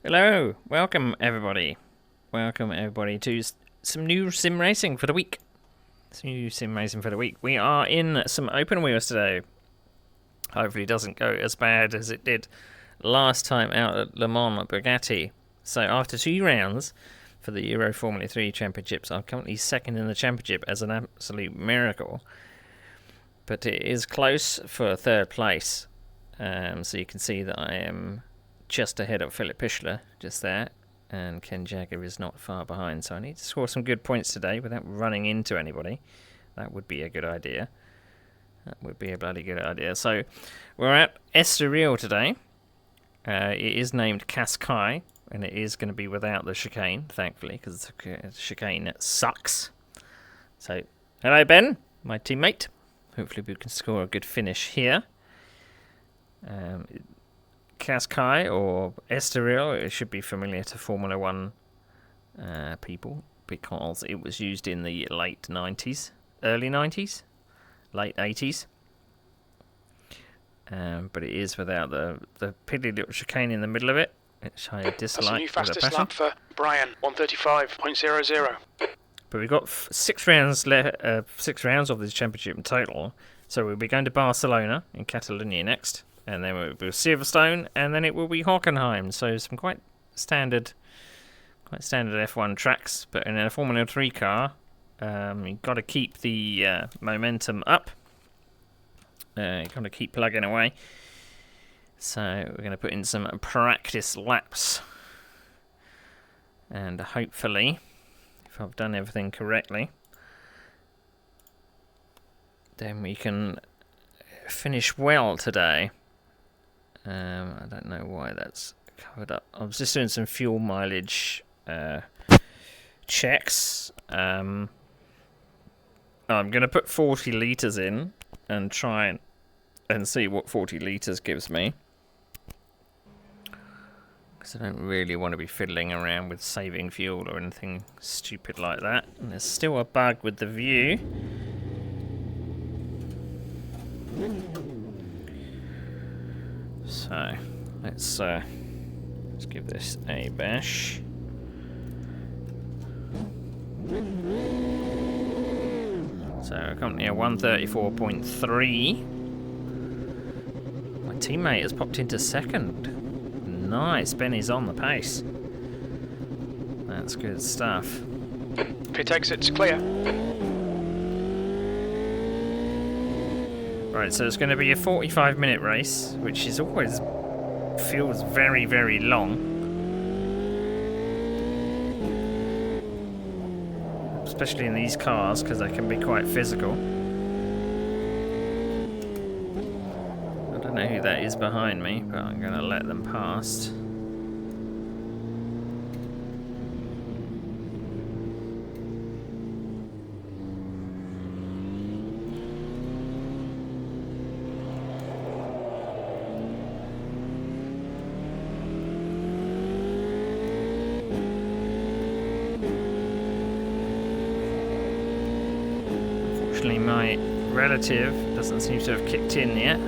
Hello, welcome everybody. Welcome everybody to some new sim racing for the week. We are in some open wheels today. Hopefully it doesn't go as bad as it did last time out at Le Mans at Bugatti. So after 2 rounds for the Euro Formula 3 Championships, I'm currently second in the championship as an absolute miracle. But it is close for 3rd place. So you can see that I am just ahead of Philip Pichler, just there, and Ken Jagger is not far behind, so I need to score some good points today without running into anybody. That would be a good idea. That would be a bloody good idea. So we're at Estoril today. It is named Cascais, and it is going to be without the chicane, thankfully, because the chicane sucks. So, hello Ben, my teammate. Hopefully we can score a good finish here. Cascais or Estoril, it should be familiar to Formula 1 people because it was used in the late 90s, early 90s, late 80s. But it is without the piddly little chicane in the middle of it, which I dislike. That's the new fastest lap for Brian, 135.00. But we've got 6 rounds 6 rounds of this championship in total. So we'll be going to Barcelona in Catalonia next. And then we'll be Silverstone, and then it will be Hockenheim. So some quite standard F1 tracks. But in a Formula 3 car, you've got to keep the momentum up. You've got to keep plugging away. So we're going to put in some practice laps. And hopefully, if I've done everything correctly, then we can finish well today. I don't know why that's covered up. I was just doing some fuel mileage checks. I'm going to put 40 litres in and try and see what 40 litres gives me. Because I don't really want to be fiddling around with saving fuel or anything stupid like that. And there's still a bug with the view. So let's give this a bash. So we're currently at 134.3. My teammate has popped into second. Nice, Benny's on the pace. That's good stuff. Pit exit's clear. Right, so it's going to be a 45-minute race, which is always feels very, very long. Especially in these cars, because they can be quite physical. I don't know who that is behind me, but I'm going to let them past. My relative doesn't seem to have kicked in yet.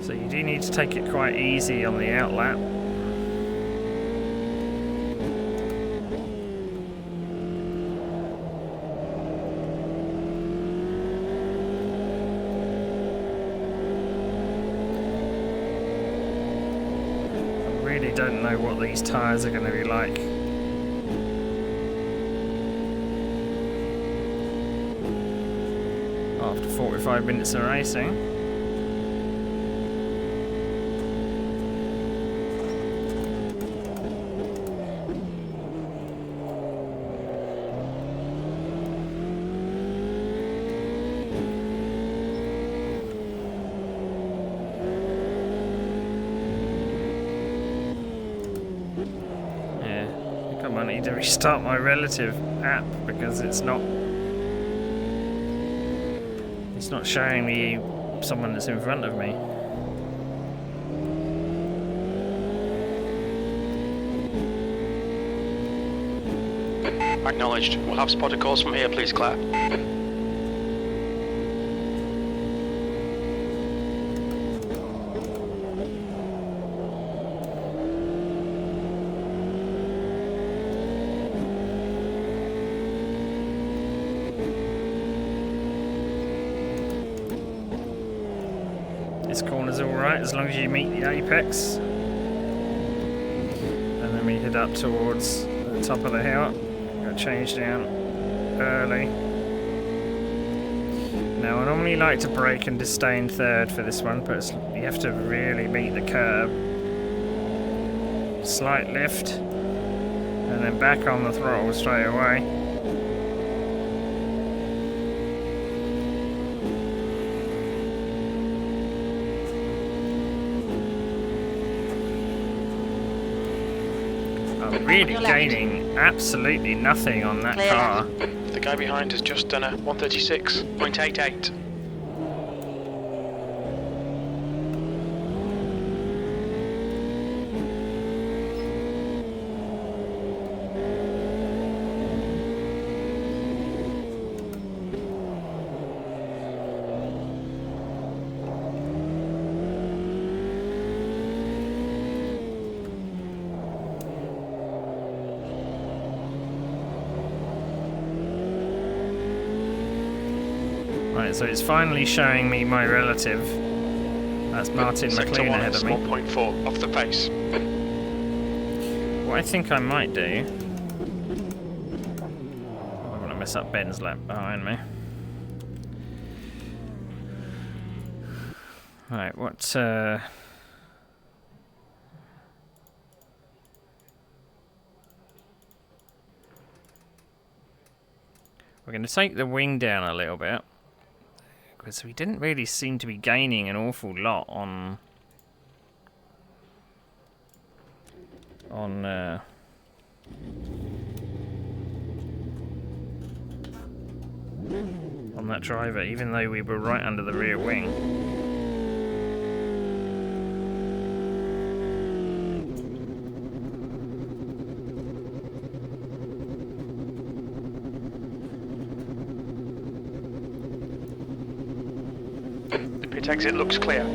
So you do need to take it quite easy on the outlap. I really don't know what these tyres are going to be like. After 45 minutes of racing. I need to restart my relative app because it's not It's not showing me someone that's in front of me. Acknowledged. We'll have spotter calls from here, please, Claire. This corner's alright as long as you meet the apex. And then we head up towards the top of the hill. Got change down early. Now I normally like to brake and just stay in third for this one, but you have to really meet the curb. Slight lift, and then back on the throttle straight away. I'm really gaining absolutely nothing on that car. The guy behind has just done a 136.88. Right, so it's finally showing me my relative. That's Martin Sector McLean 1 ahead is of me. 1.4 off the pace. What I think I might do... I don't want to mess up Ben's lap behind me. Right, what... We're going to take the wing down a little bit. Because we didn't really seem to be gaining an awful lot on that driver, even though we were right under the rear wing. Pit exit looks clear.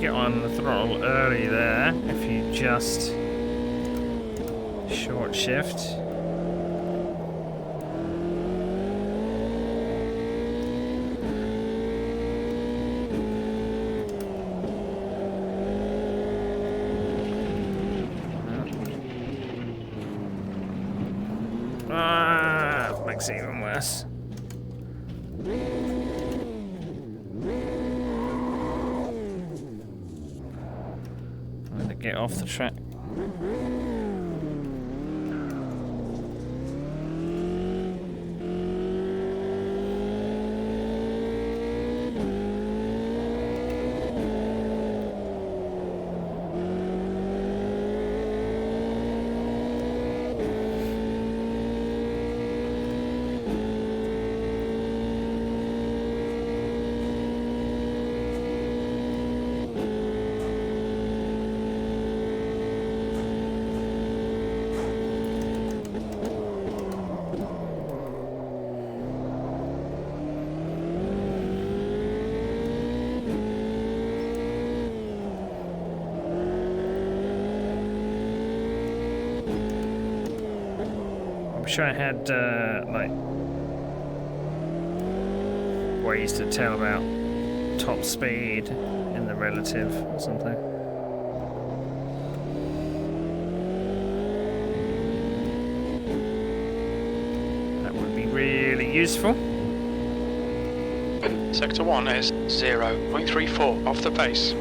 Get on the throttle early there if you just short shift. Ah, makes it even worse. Get off the track. sure I had like ways to tell about top speed in the relative or something. That would be really useful. Sector 1 is 0.34 off the pace.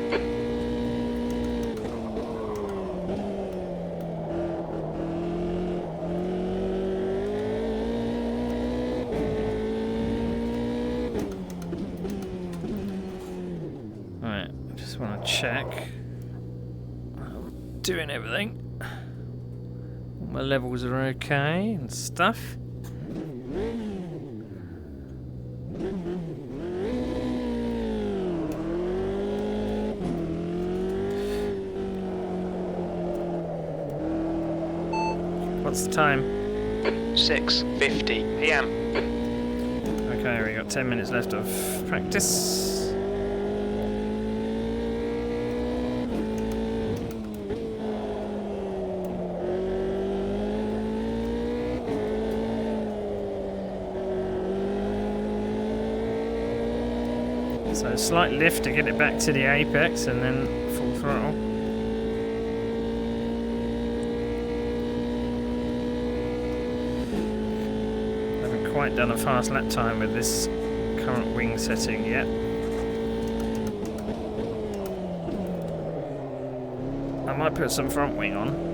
Right, just want to check. I'm doing everything. All my levels are okay and stuff. What's the time? 6:50 PM. Okay, we got 10 minutes left of practice. So slight lift to get it back to the apex and then full throttle. Haven't quite done a fast lap time with this current wing setting yet. I might put some front wing on.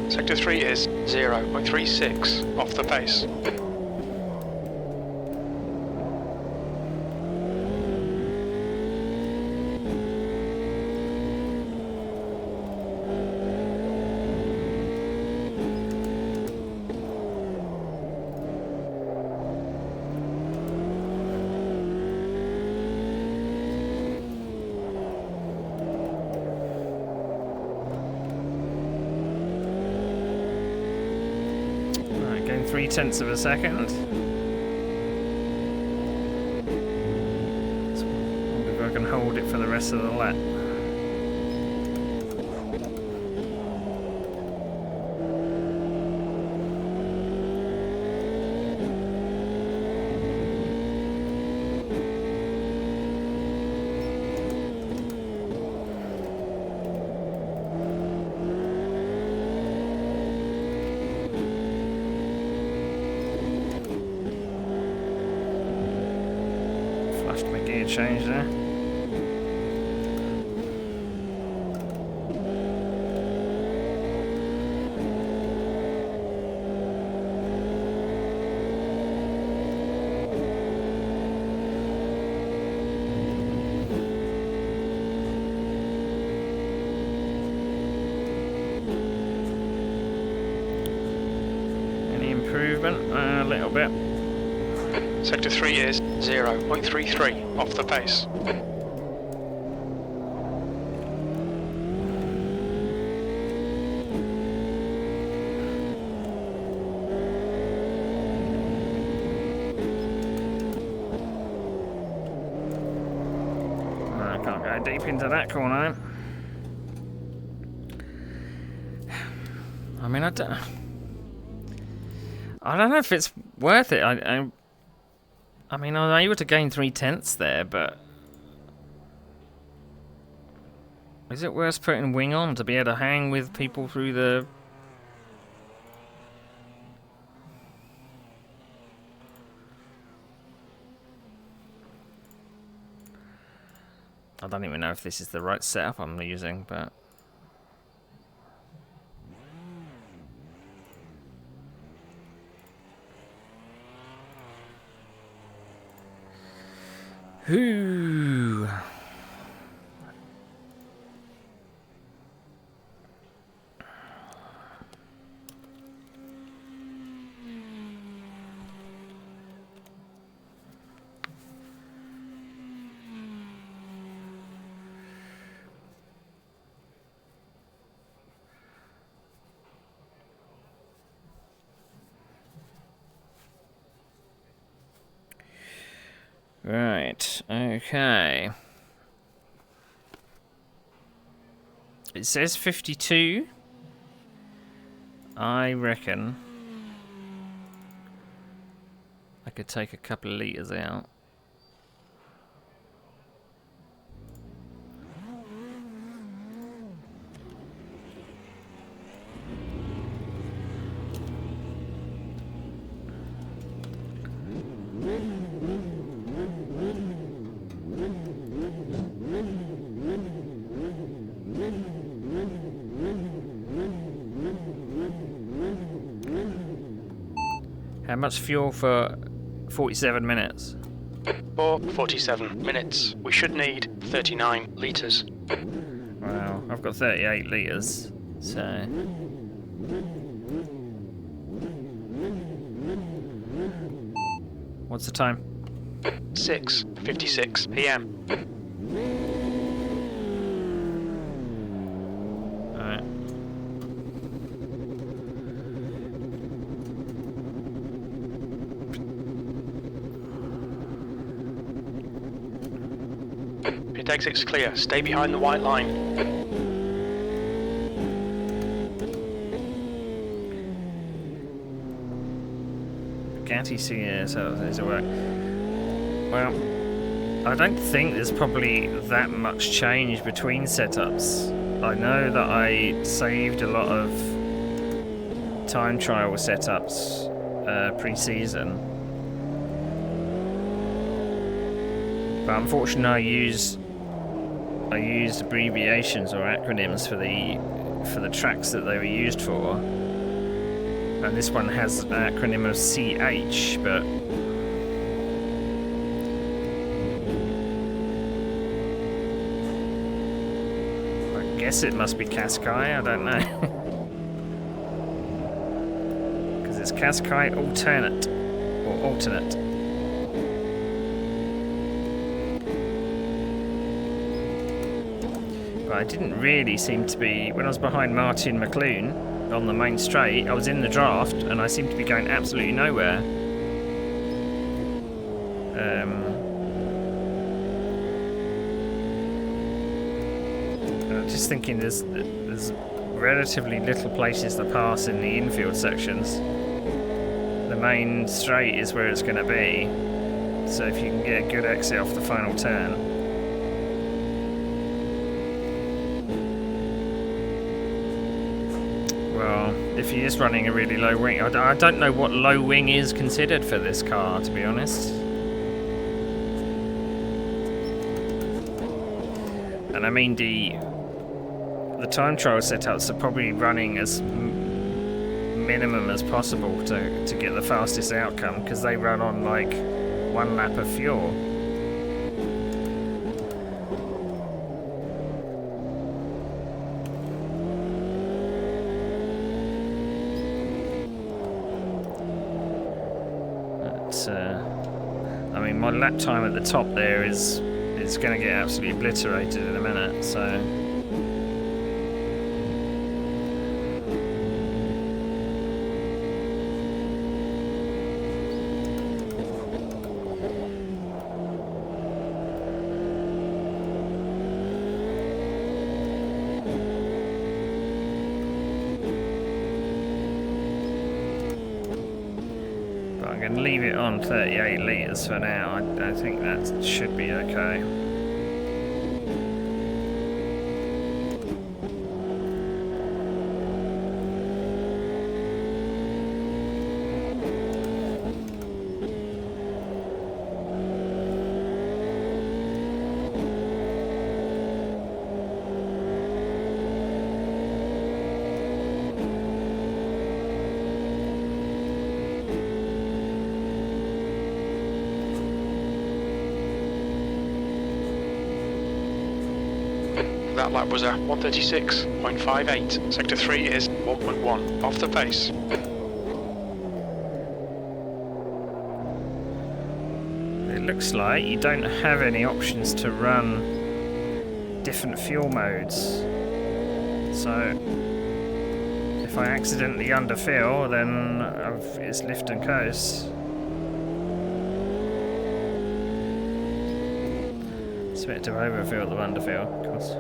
Sector 3 is 0.36 off the pace. Going 0.3 of a second. So wonder if I can hold it for the rest of the lap. Flashed my gear change there. Any improvement? A little bit. Sector 3 is 0.33 off the pace. deep into that corner. I mean, I don't know if it's worth it. I mean, I was able to gain 3/10 there, but is it worth putting wing on to be able to hang with people through the... I don't even know if this is the right setup I'm using, but... Whoo! Right, okay. It says 52. I reckon I could take a couple of litres out. How much fuel for 47 minutes? For 47 minutes. We should need 39 litres. Wow, I've got 38 litres, so... What's the time? 6:56 p.m. Alright. Pit exit's clear. Stay behind the white line. Bugatti CS, so does it work? Well, I don't think there's probably that much change between setups. I know that I saved a lot of time trial setups pre-season, but unfortunately I used abbreviations or acronyms for the tracks that they were used for, and this one has an acronym of CH, but I guess it must be Qashqai, I don't know. Because it's Qashqai alternate, or alternate. But I didn't really seem to be, when I was behind Martin McLoone on the main straight, I was in the draft and I seemed to be going absolutely nowhere. I'm just thinking there's relatively little places to pass in the infield sections. The main straight is where it's going to be, so if you can get a good exit off the final turn. Well, if you're just running a really low wing, I don't know what low wing is considered for this car, to be honest. And I mean, the time trial setups are probably running as minimum as possible to get the fastest outcome, because they run on like 1 lap of fuel. I mean, my lap time at the top there is going to get absolutely obliterated in a minute, so... can leave it on 38 litres for now. I think that should be okay. That lap was a 136.58. Sector 3 is 1.1 off the pace. It looks like you don't have any options to run different fuel modes. So if I accidentally underfill, then it's lift and coast. It's a bit to overfill than underfill, of course.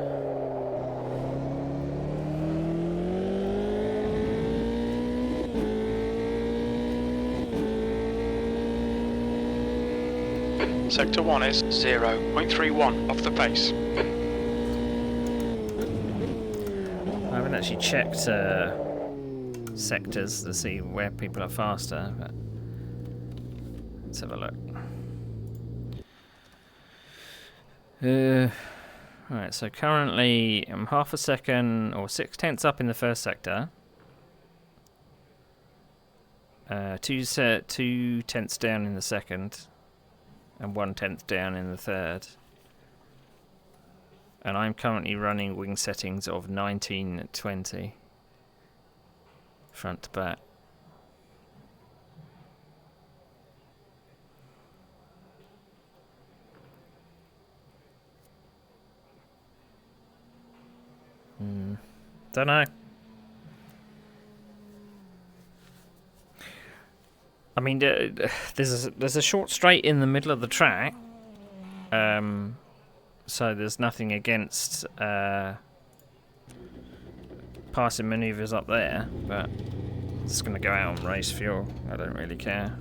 Sector 1 is 0.31 off the pace. I haven't actually checked sectors to see where people are faster, but let's have a look. Right, so currently I'm half a second or 6/10 up in the first sector. 2/10 down in the second, and 1/10 down in the third. And I'm currently running wing settings of 19-20 front to back. Don't know. I mean, there's a short straight in the middle of the track, so there's nothing against passing manoeuvres up there, but it's going to go out on race fuel. I don't really care.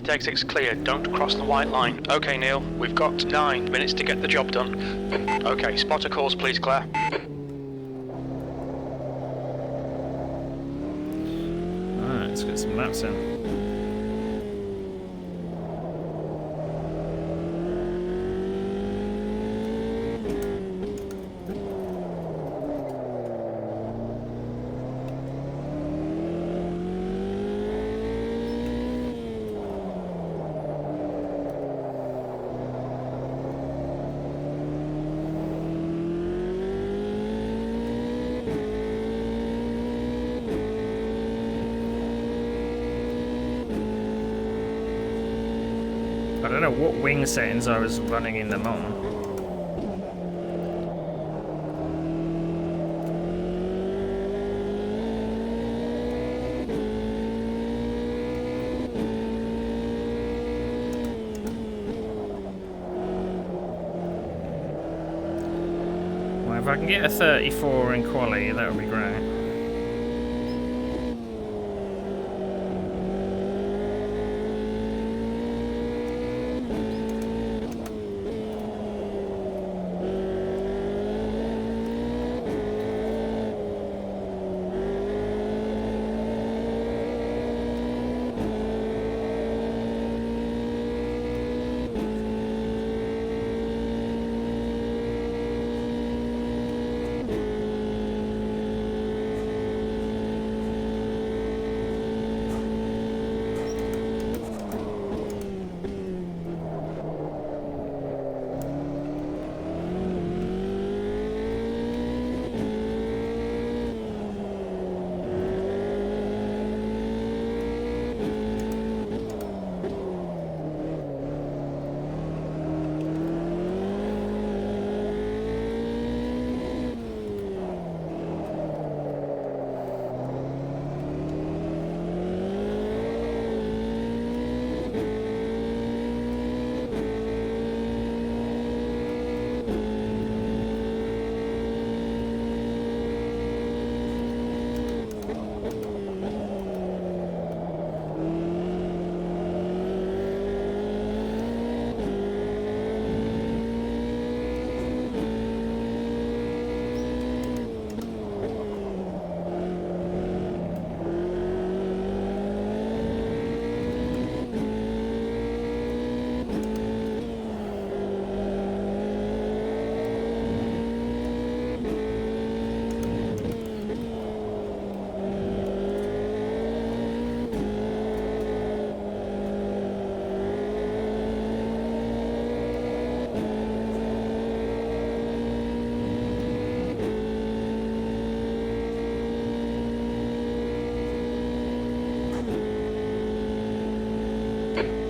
Exit 6 clear, don't cross the white line. Okay, Neil, we've got 9 minutes to get the job done. Okay, spotter calls please, Claire. Alright, let's get some laps in. I don't know what wing settings I was running in them on. Well, if I can get a 34 in quali, that would be great.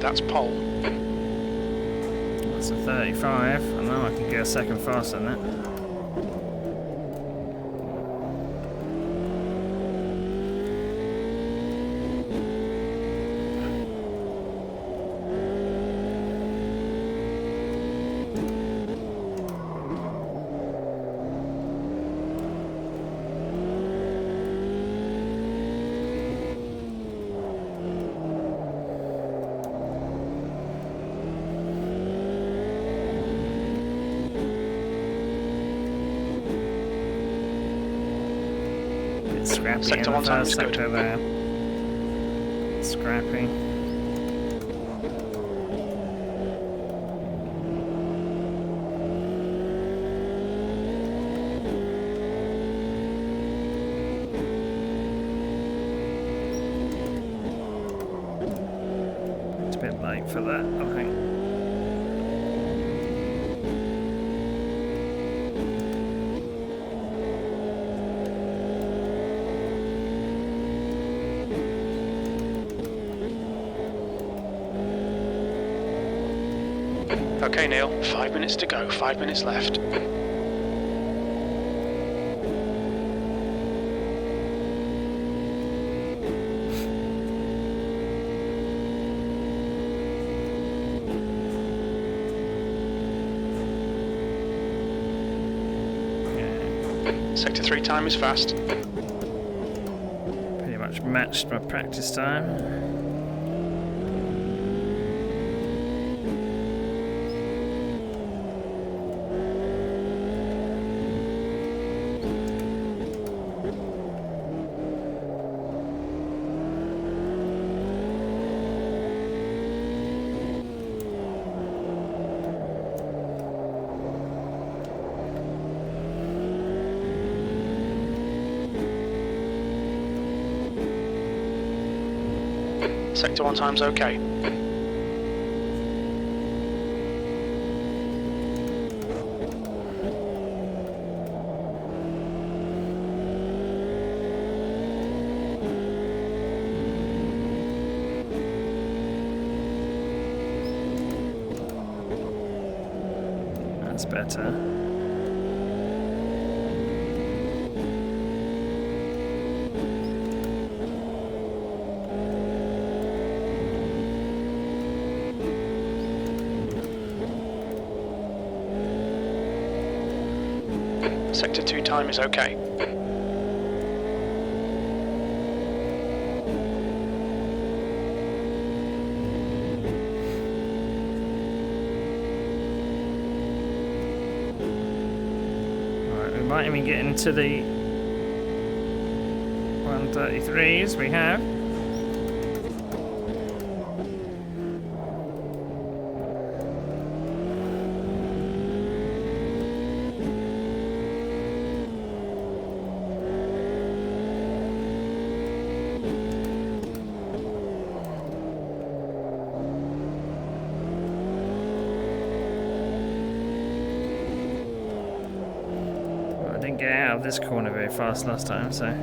That's pole. That's a 35. I know I can get a second faster than that. Scrappy Sector in the 1 time first is good. sector there. Scrappy. It's a bit late for that, I think. Okay, Neil, 5 minutes to go, 5 minutes left. Sector 3 time is fast. Pretty much matched my practice time. Sector 1 time's okay. That's better. Sector 2 time is okay. Alright, we might even get into the 133s we have. Didn't get out of this corner very fast last time, so.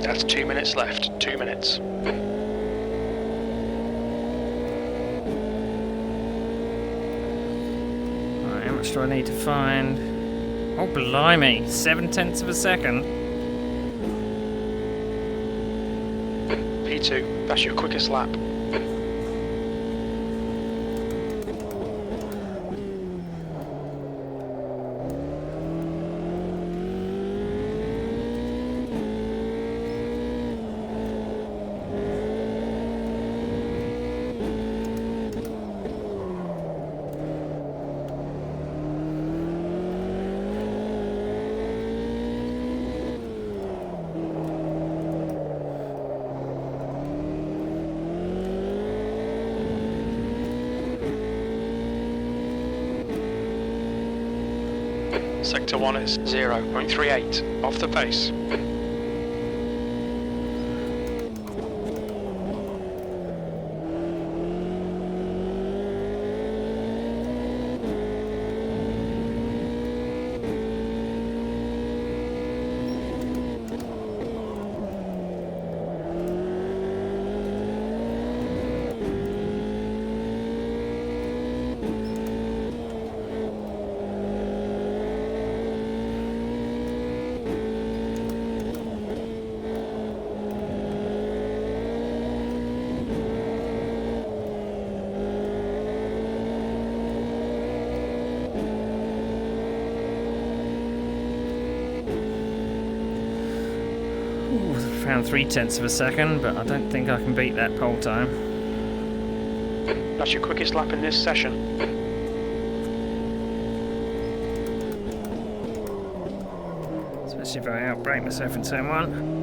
That's 2 minutes left, 2 minutes. Alright, how much do I need to find? Oh, blimey, 7/10 of a second. P2, that's your quickest lap. Sector 1 is 0.38, off the pace. Found 0.3 of a second, but I don't think I can beat that pole time. That's your quickest lap in this session. Especially if I outbrake myself in turn 1.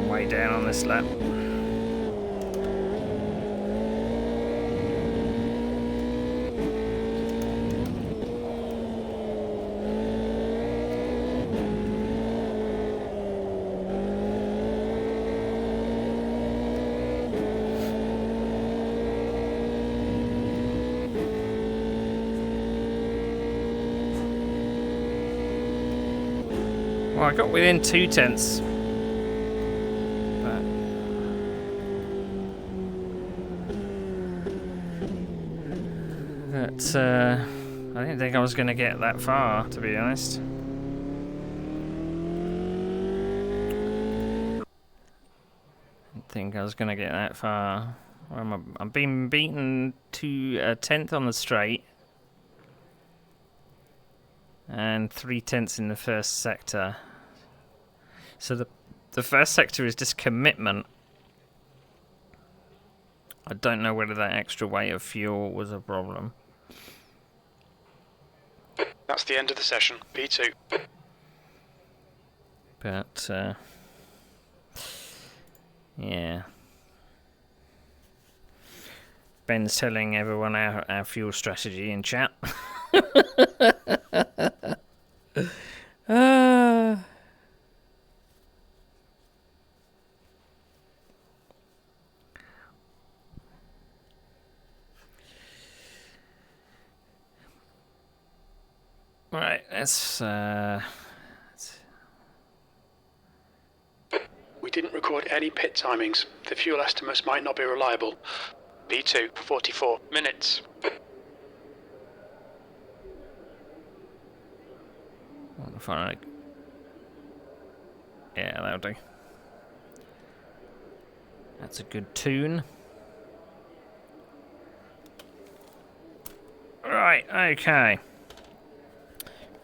Way down on this lap. Well, I got within 0.2. But I didn't think I was going to get that far, to be honest. Didn't think I was going to get that far. I'm being beaten to 1/10 on the straight. And 0.3 in the first sector. So the first sector is just commitment. I don't know whether that extra weight of fuel was a problem. That's the end of the session, P2. But, yeah. Ben's telling everyone our fuel strategy in chat. Right, let's We didn't record any pit timings. The fuel estimates might not be reliable. P2, 44 minutes. Yeah, that'll do. That's a good tune. Right, okay.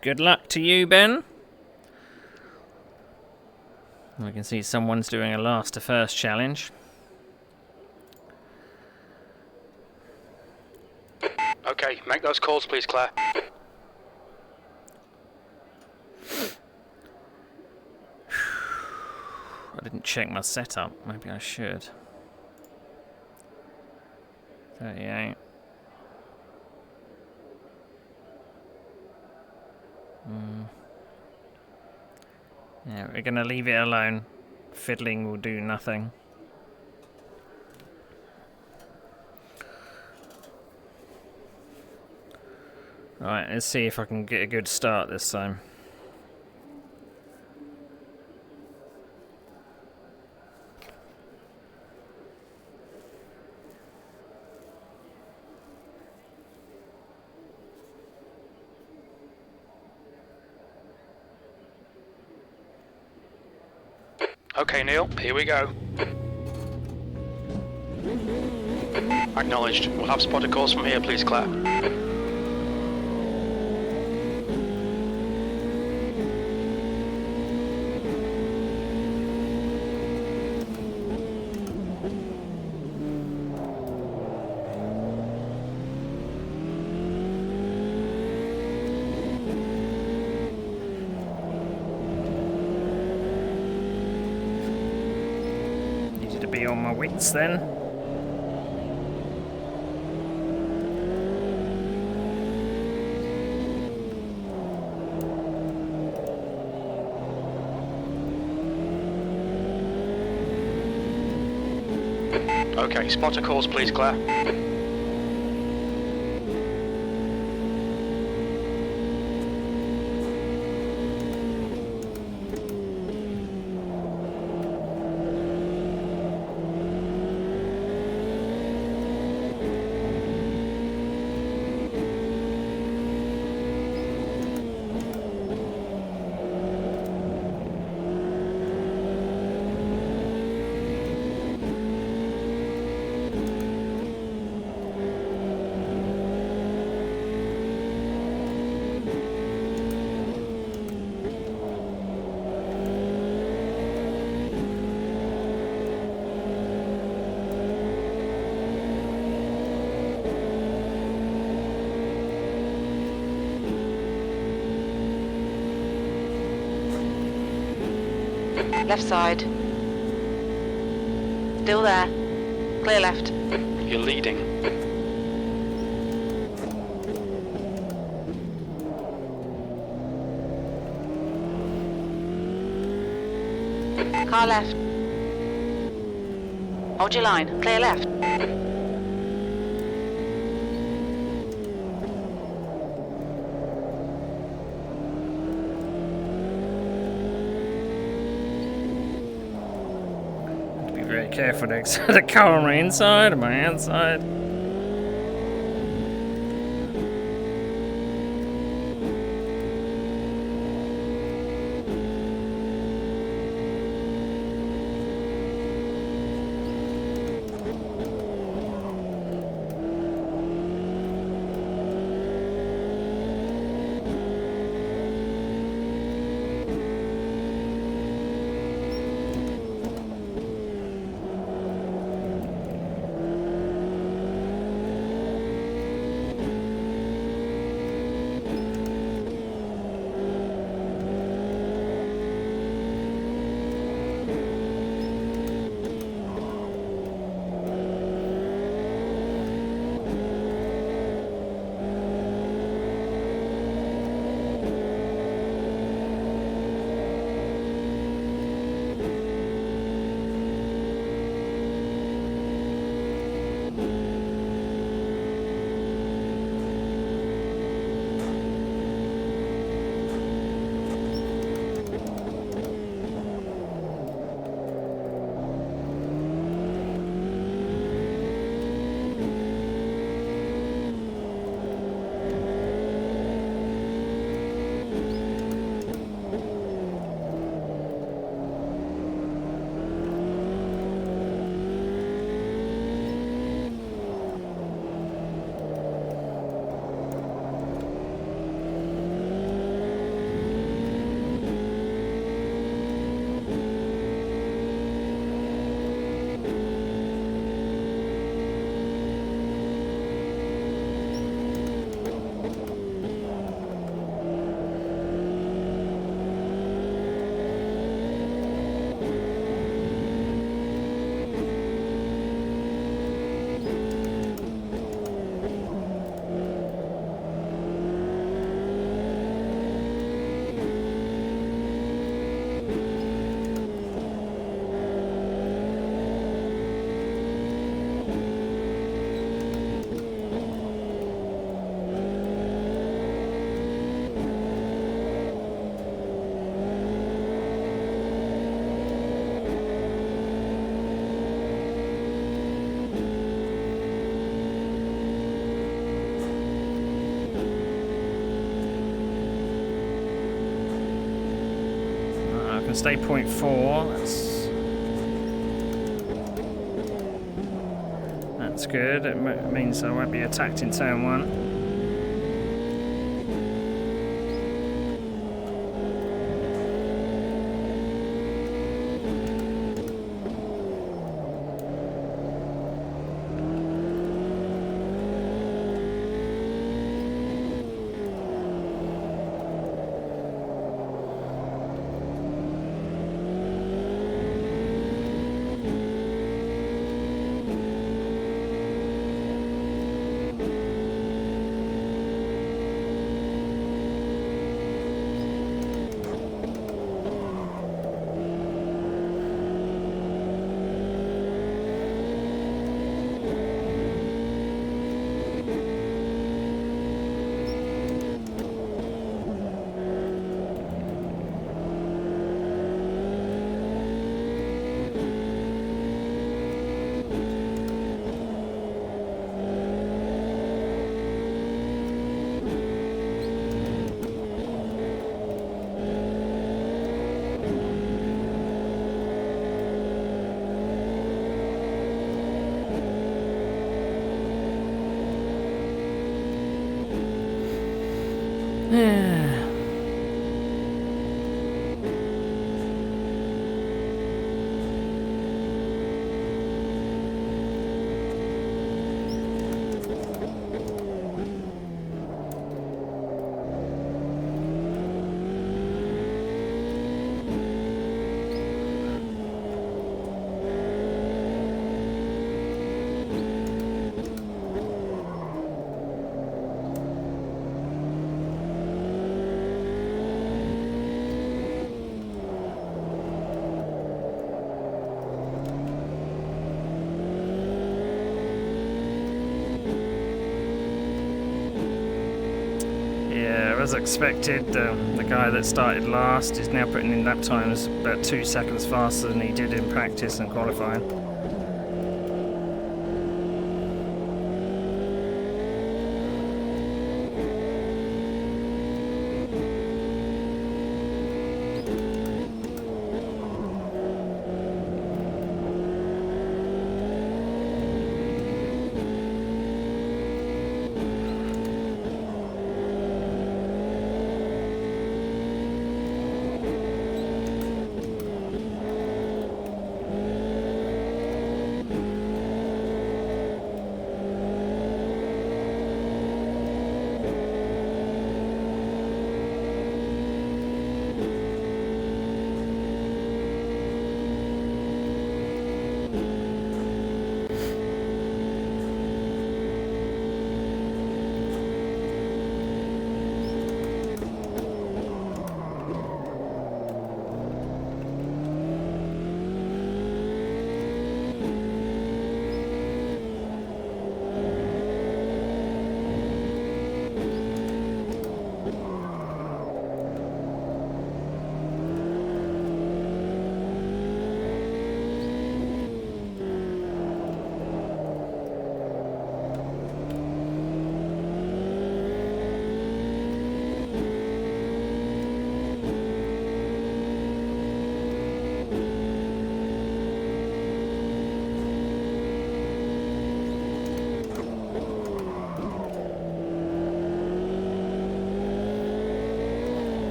Good luck to you, Ben. We can see someone's doing a last to first challenge. Okay, make those calls please, Claire. I didn't check my setup. Maybe I should. 38. Yeah, we're going to leave it alone. Fiddling will do nothing. Right, let's see if I can get a good start this time. Okay, Neil, here we go. Acknowledged. We'll have spotter calls from here, please, Claire. Needed to be on my wits then. Okay, spotter calls, please, Claire. Left side. Still there. Clear left. You're leading. Car left. Hold your line. Clear left. Be very careful next to the car on my inside and my outside. Stay 0.4. That's That's good. It means I won't be attacked in turn 1. Yeah. As expected, the guy that started last is now putting in lap times about 2 seconds faster than he did in practice and qualifying.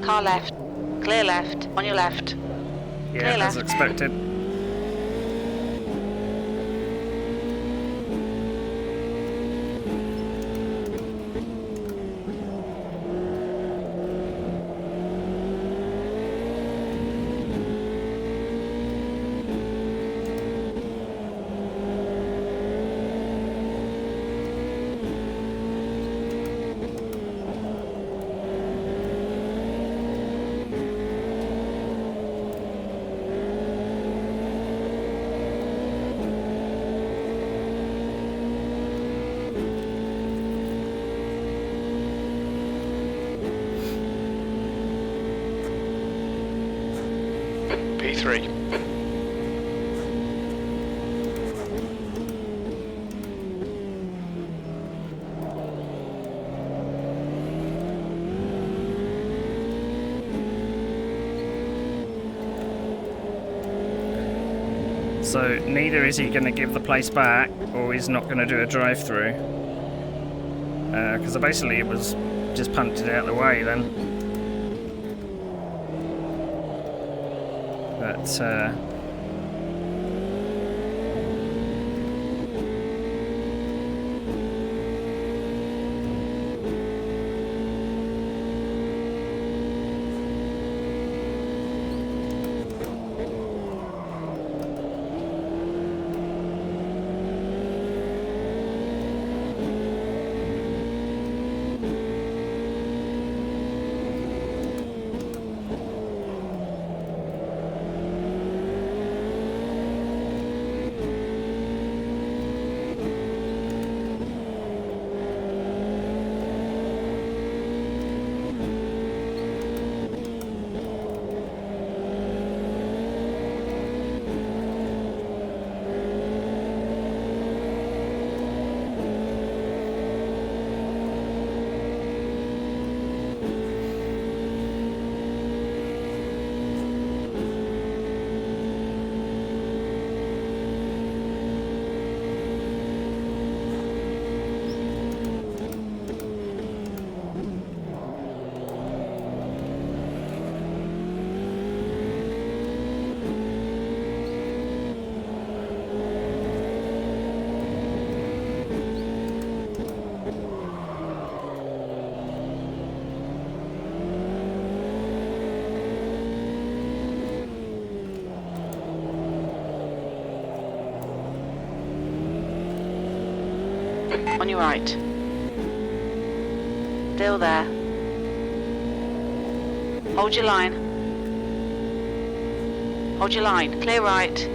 Car left. Clear left. On your left. Yeah, Clear as left. expected. P3. So neither is he going to give the place back, or he's not going to do a drive-through. Because basically it was just pumped it out of the way then. But On your right. Still there. Hold your line. Hold your line. Clear right.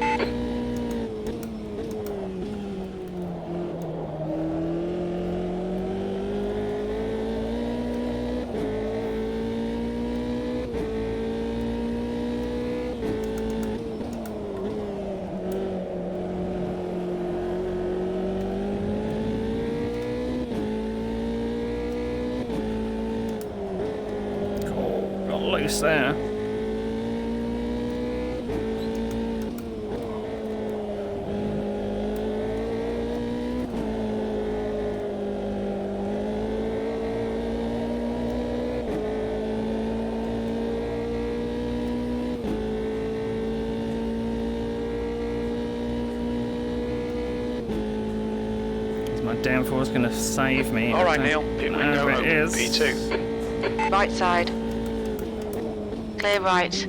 got loose there. Is my downforce going to save me? All right, Neil. Pit window it open. is. P2. Right side. Clear right.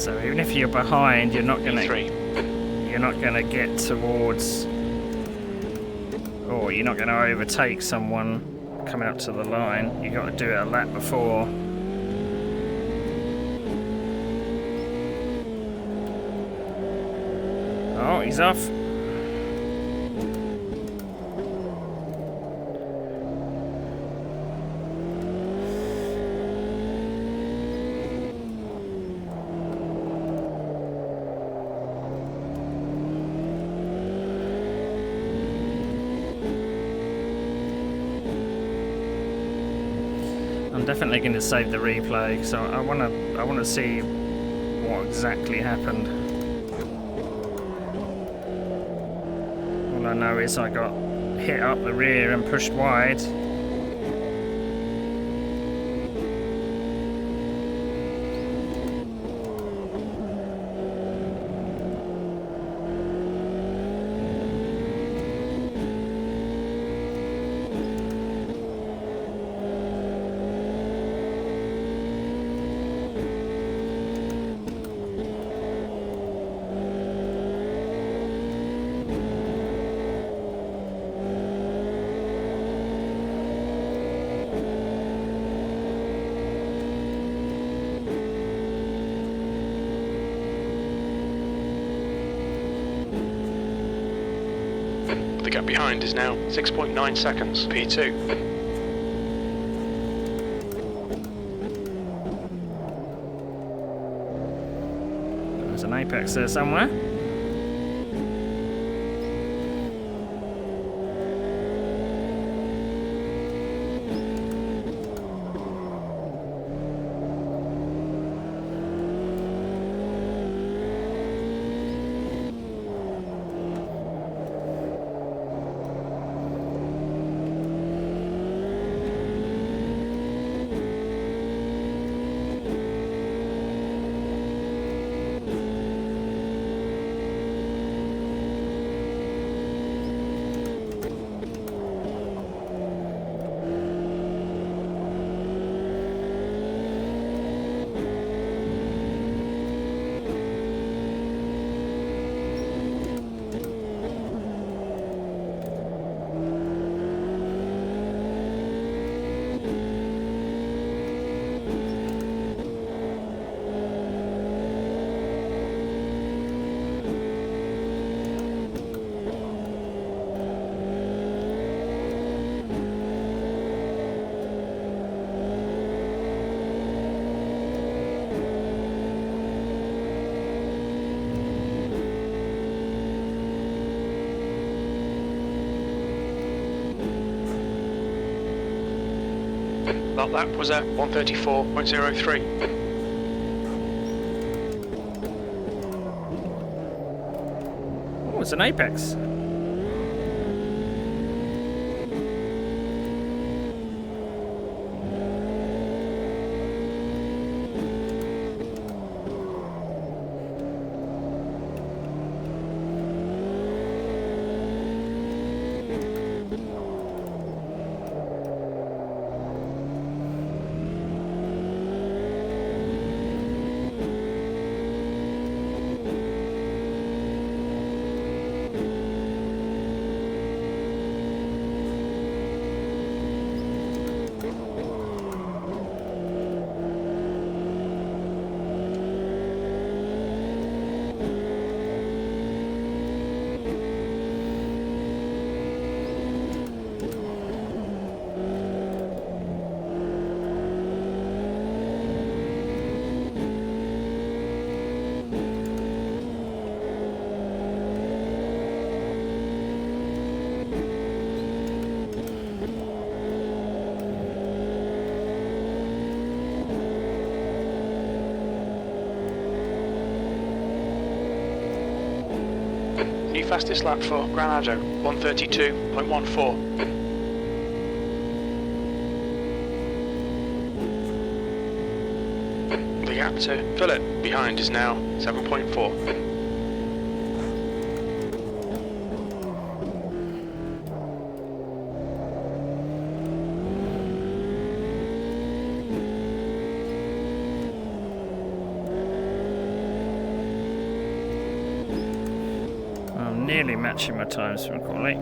So even if you're behind, you're not gonna E3. get towards, or you're not gonna overtake someone coming up to the line. You got to do it a lap before. Oh, he's off. I'm definitely going to save the replay, so I want to see what exactly happened. All I know is I got hit up the rear and pushed wide. The gap behind is now 6.9 seconds. P2. There's an apex there somewhere. That lap was at 134.03. Oh, it's an apex. New fastest lap for Granado, 132.14. The gap to Philip behind is now 7.4. nearly matching my times from quality.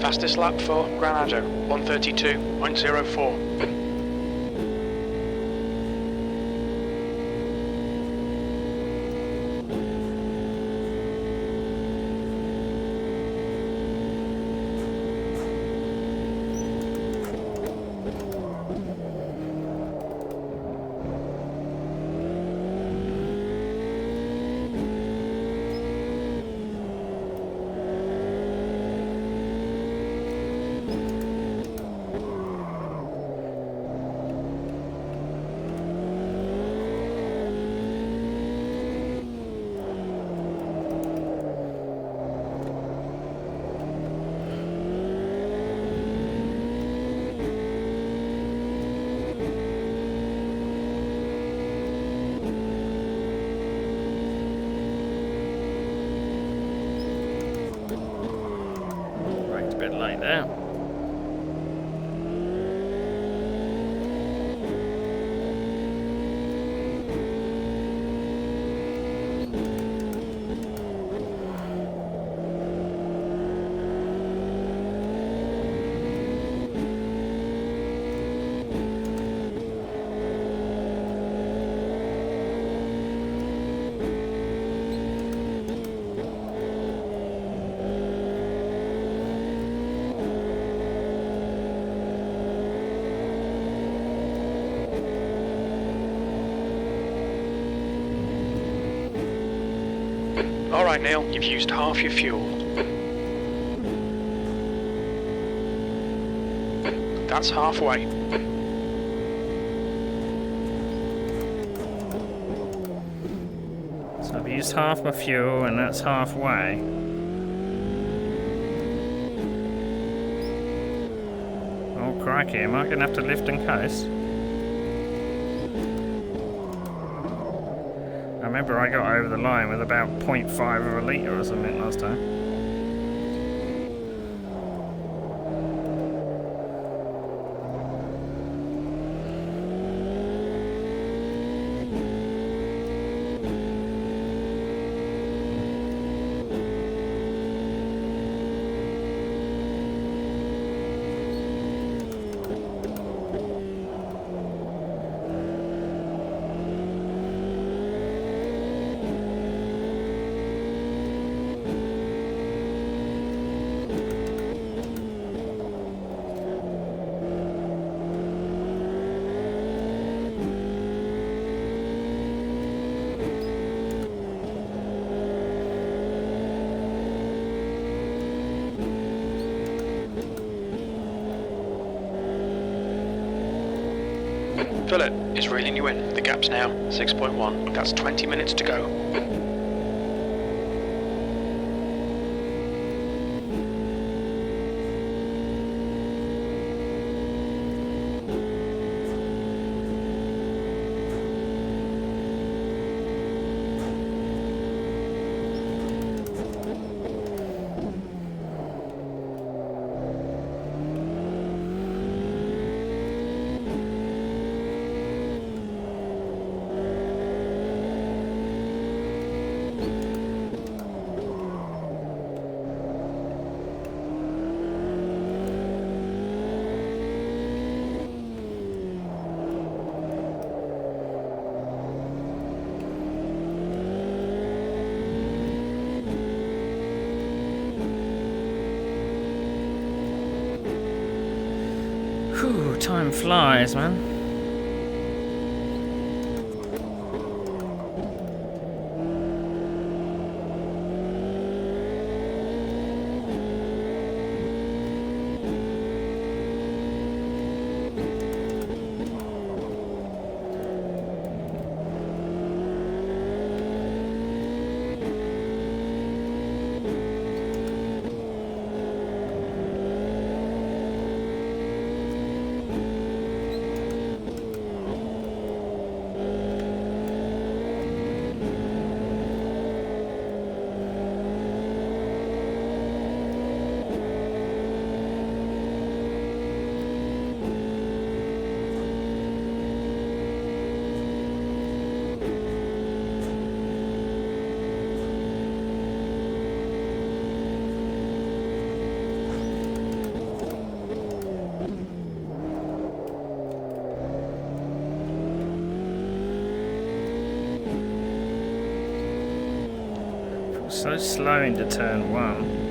Fastest lap for Granado, 132.04. Right, a bit late there. Alright Neil, you've used half your fuel. That's halfway. So I've used half my fuel, and that's halfway. Oh crikey, am I going to have to lift and coast? I remember I got over the line with about 0.5 of a litre or something last time. Philip is reeling you in. The gap's now 6.1. That's 20 minutes to go. flies, man. So slow into turn 1.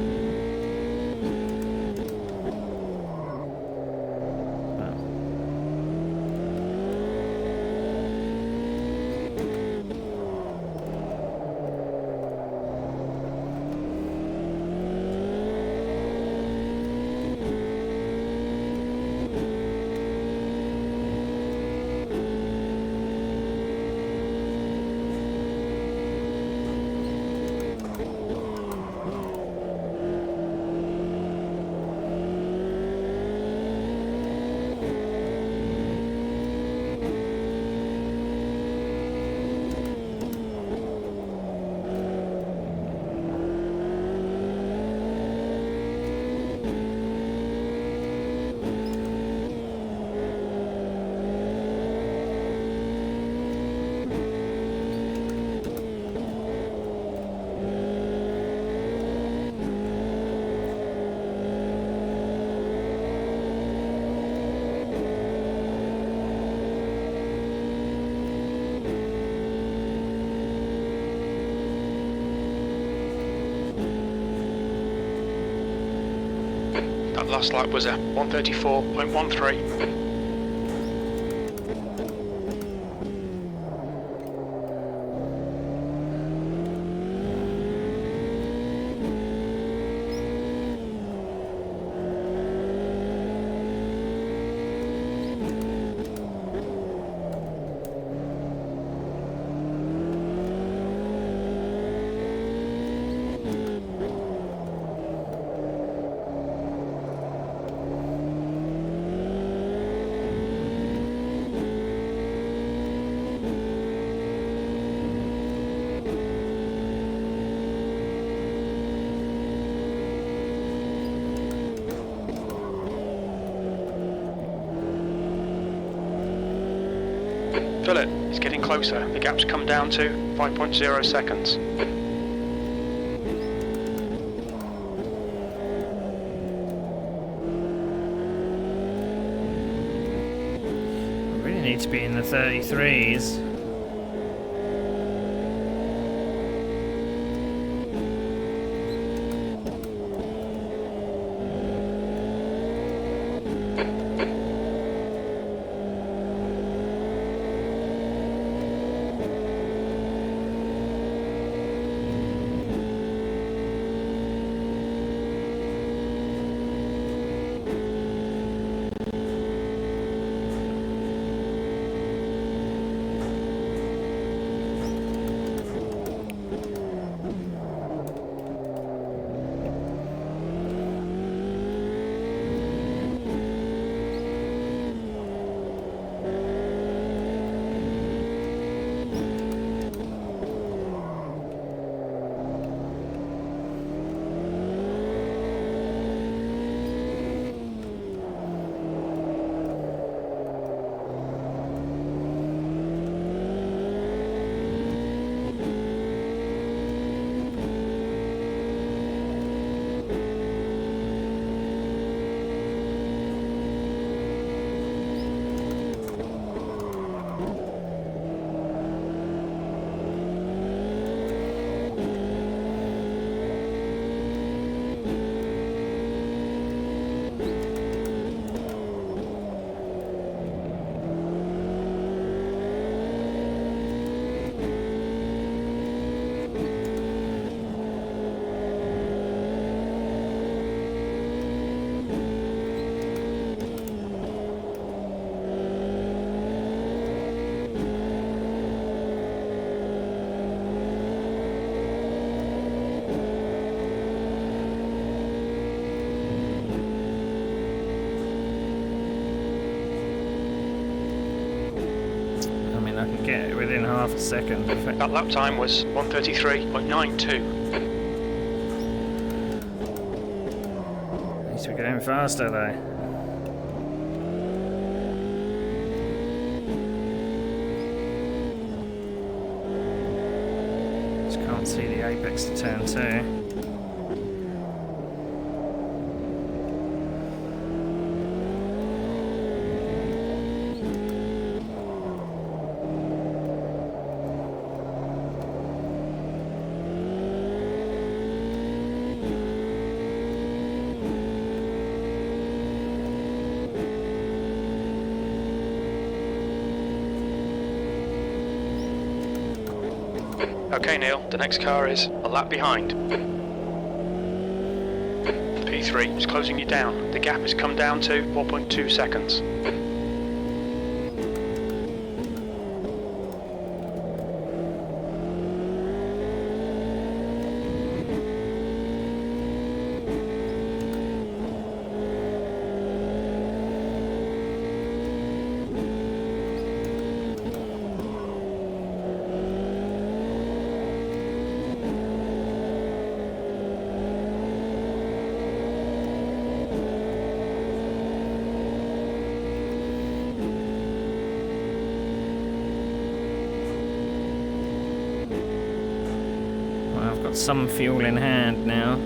That last lap was a 134.13. Fill it. It's getting closer. The gap's come down to 5.0 seconds. We really need to be in the 33s. I can get it within half a second. That lap time was 1:33.92. Needs to be going faster though. Just can't see the apex to turn 2. Okay, Neil, the next car is a lap behind. P3 is closing you down. The gap has come down to 4.2 seconds. I've got some fuel in hand now.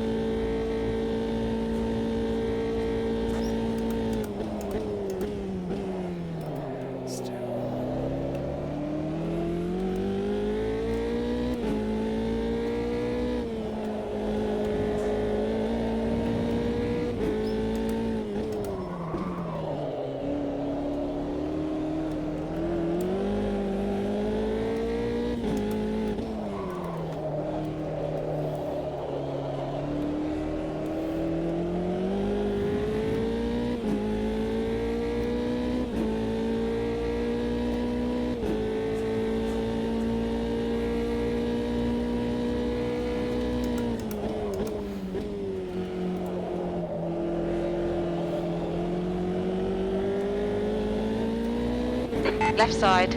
Left side.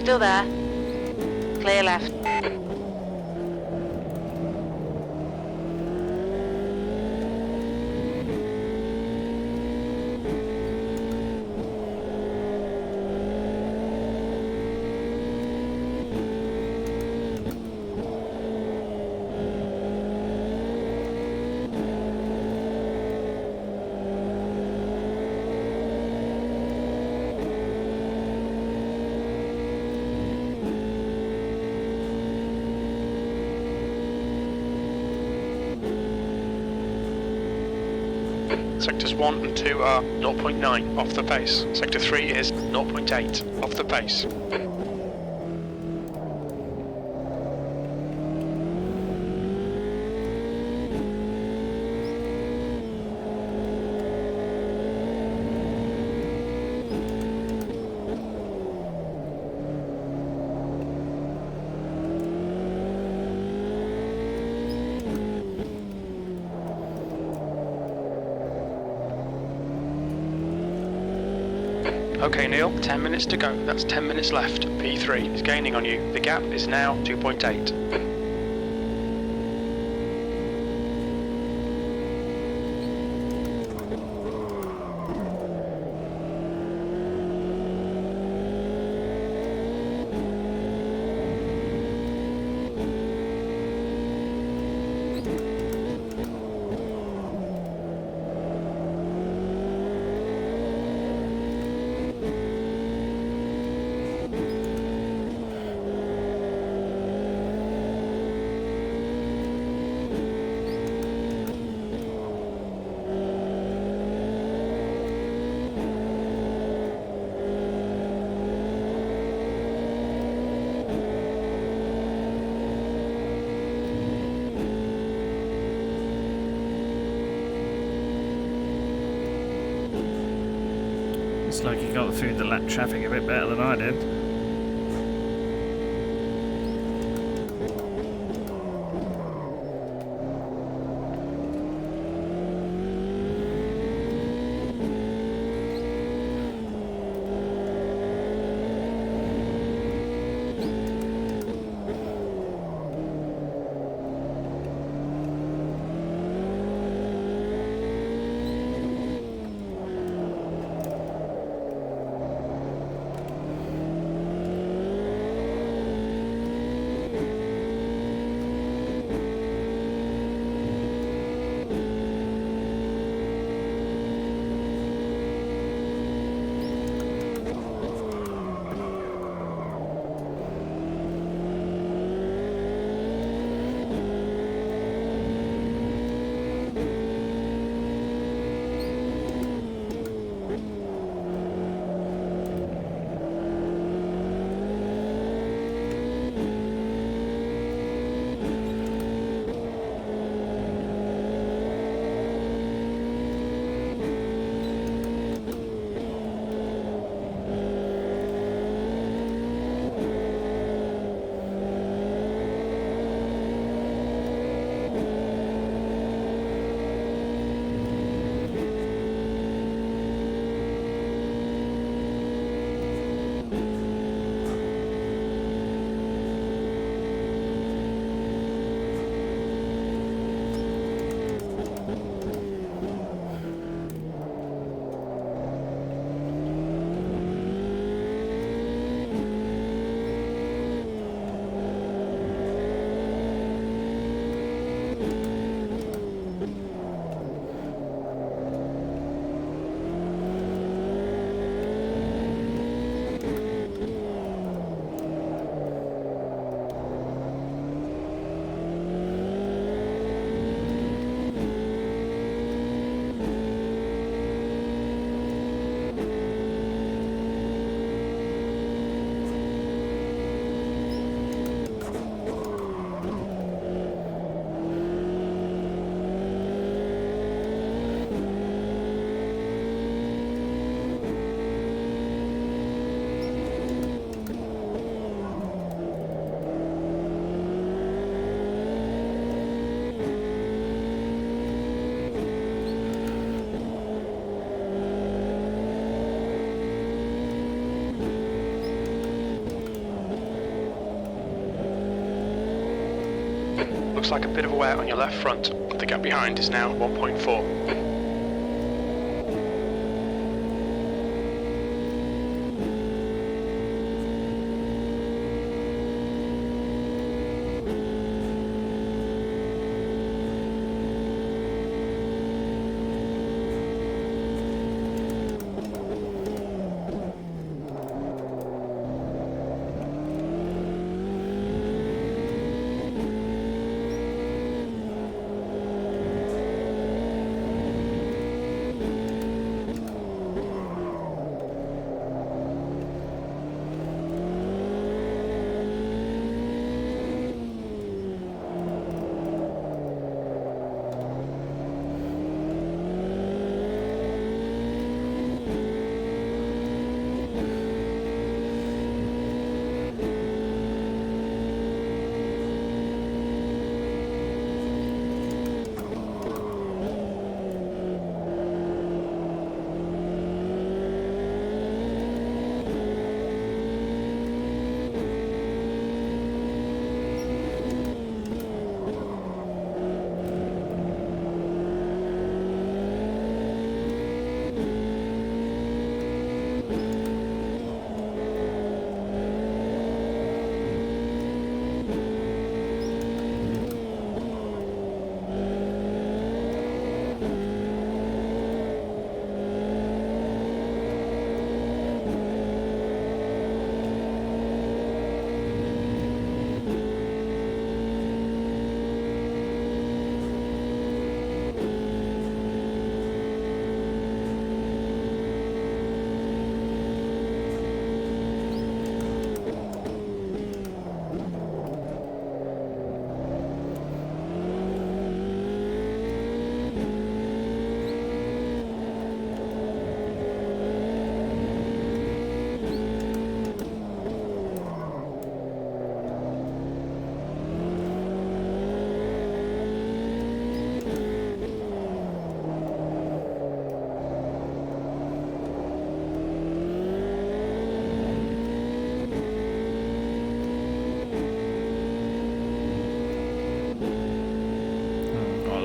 Still there. Clear left. Sectors 1 and 2 are 0.9 off the pace. Sector 3 is 0.8 off the pace. Okay, Neil, 10 minutes to go. That's 10 minutes left. P3 is gaining on you. The gap is now 2.8. Looks like you got through the lap traffic a bit better than I did. Looks like a bit of a wear on your left front. The gap behind is now 1.4.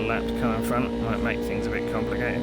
Lapped car in front might make things a bit complicated.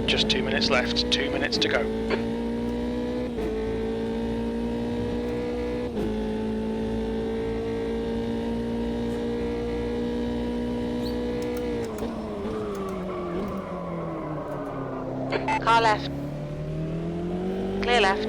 Just 2 minutes left, 2 minutes to go. Car left. Clear left.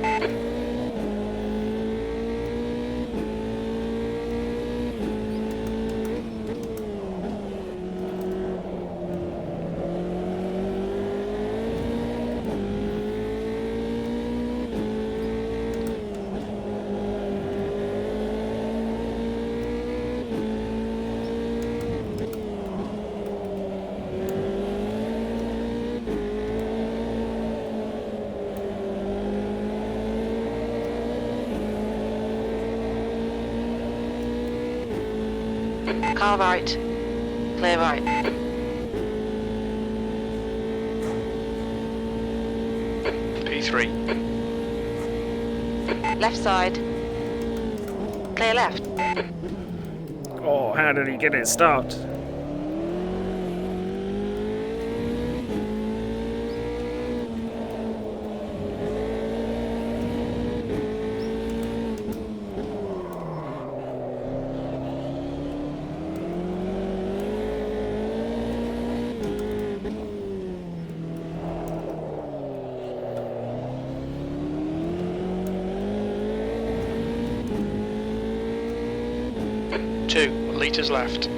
Car right. Clear right. P3 23. Left side. Clear left. Oh, how did he get it stopped? Two litres left.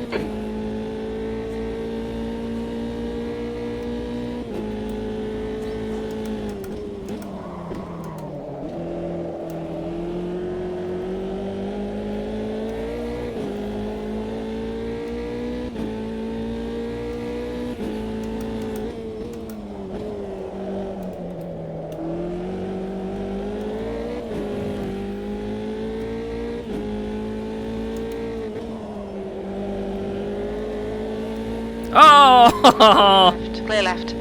Oh! Left. Clear left.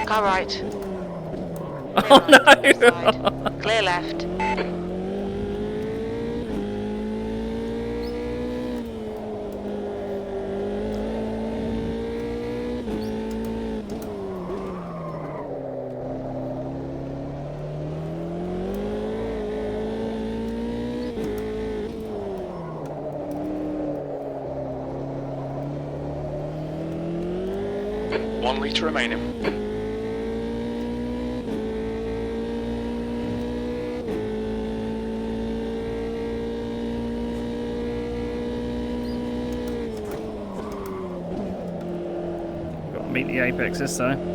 Car right. Oh Clear right. no! Side. Clear left. One litre remaining. Got to meet the apex this time.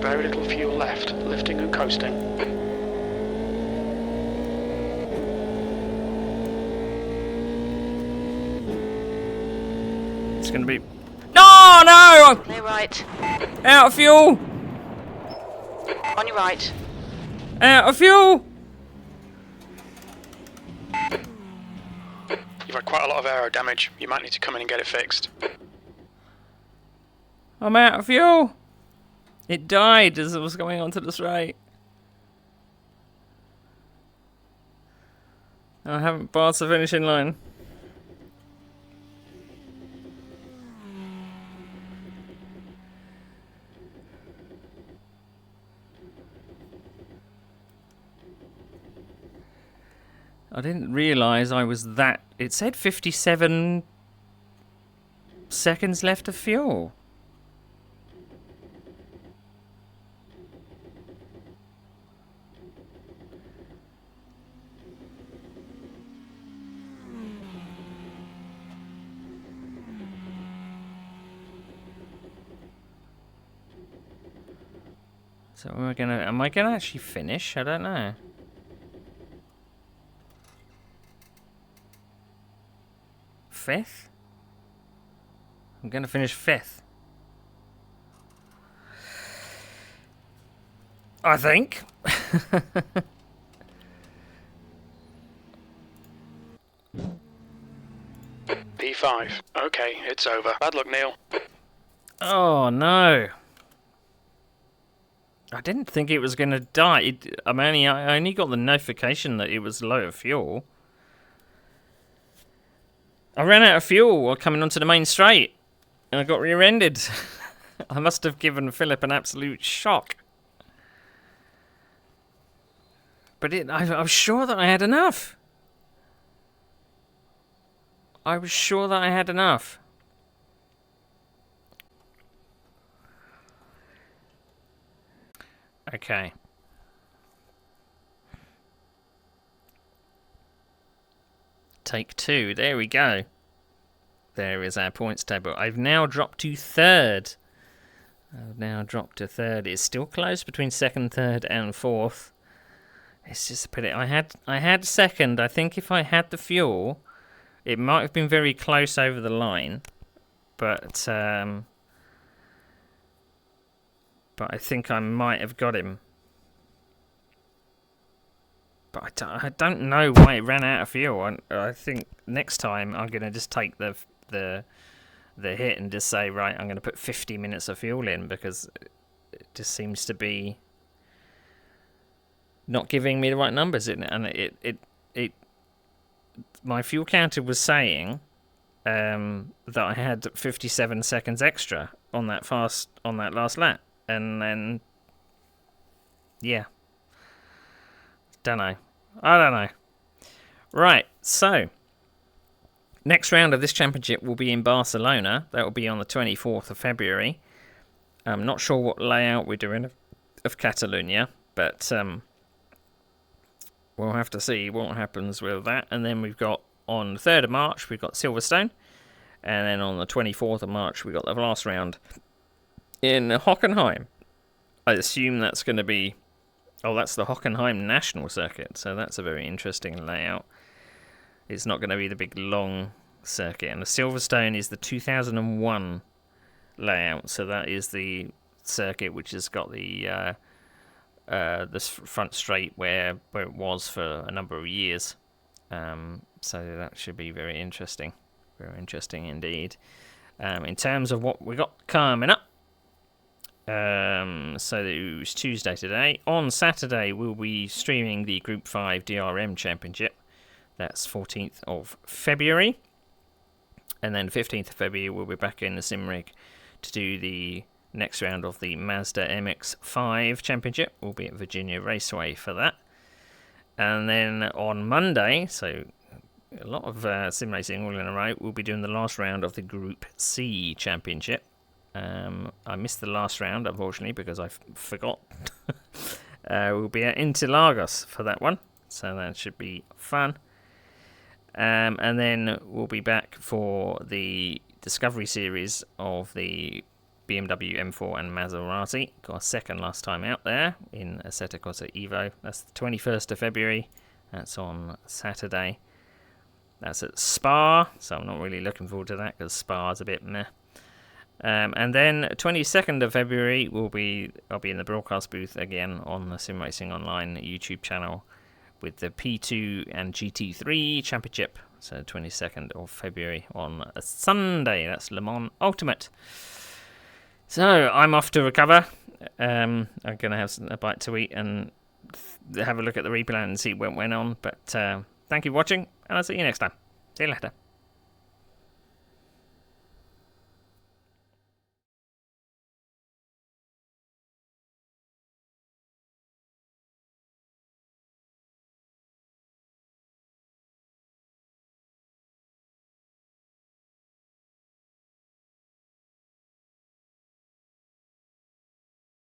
Very little fuel left. Lifting and coasting. It's gonna be. No, no! Clear right. Out of fuel! On your right. Out of fuel! You've had quite a lot of aero damage. You might need to come in and get it fixed. I'm out of fuel! It died as it was going onto the straight. I haven't passed the finishing line. I didn't realise I was that... It said 57 seconds left of fuel. So am I gonna actually finish? I don't know. Fifth? I'm gonna finish fifth. I think. P5. Okay, it's over. Bad luck, Neil. Oh no. I didn't think it was going to die. I only got the notification that it was low of fuel. I ran out of fuel while coming onto the main straight, and I got rear-ended. I must have given Philip an absolute shock. But I was sure that I had enough. I was sure that I had enough. Okay. Take 2. There we go. There is our points table. I've now dropped to 3rd. It's still close between 2nd, 3rd, and 4th. It's just a pity. I had 2nd. I think if I had the fuel, it might have been very close over the line. But I think I might have got him. But I don't know why it ran out of fuel. I think next time I'm going to just take the hit and just say, right, I'm going to put 50 minutes of fuel in, because it just seems to be not giving me the right numbers. And it my fuel counter was saying that I had 57 seconds extra on that last lap, and then yeah, I don't know. Right, so next round of this championship will be in Barcelona. That will be on the 24th of February. I'm not sure what layout we're doing of Catalonia, but we'll have to see what happens with that. And then we've got, on the 3rd of March, we've got Silverstone. And then on the 24th of March, we've got the last round in Hockenheim. I assume that's going to be... Oh, that's the Hockenheim National Circuit, so that's a very interesting layout. It's not going to be the big, long circuit. And the Silverstone is the 2001 layout, so that is the circuit which has got the front straight where it was for a number of years. So that should be very interesting. Very interesting indeed. In terms of what we got coming up, so it was Tuesday today. On Saturday, we'll be streaming the Group 5 DRM Championship. That's 14th of February. And then 15th of February, we'll be back in the sim rig to do the next round of the Mazda MX-5 Championship. We'll be at Virginia Raceway for that. And then on Monday, so a lot of sim racing all in a row, we'll be doing the last round of the Group C Championship. I missed the last round, unfortunately, because I forgot. We'll be at Interlagos for that one, so that should be fun. And then we'll be back for the Discovery Series of the BMW M4 and Maserati. Got a second last time out there in Assetto Corsa Evo. That's the 21st of February. That's on Saturday. That's at Spa, so I'm not really looking forward to that because Spa's a bit meh. And then 22nd of February, I'll be in the broadcast booth again on the Sim Racing Online YouTube channel with the P2 and GT3 Championship. So 22nd of February on a Sunday. That's Le Mans Ultimate. So I'm off to recover. I'm going to have a bite to eat and have a look at the replay and see what went on. But thank you for watching, and I'll see you next time. See you later.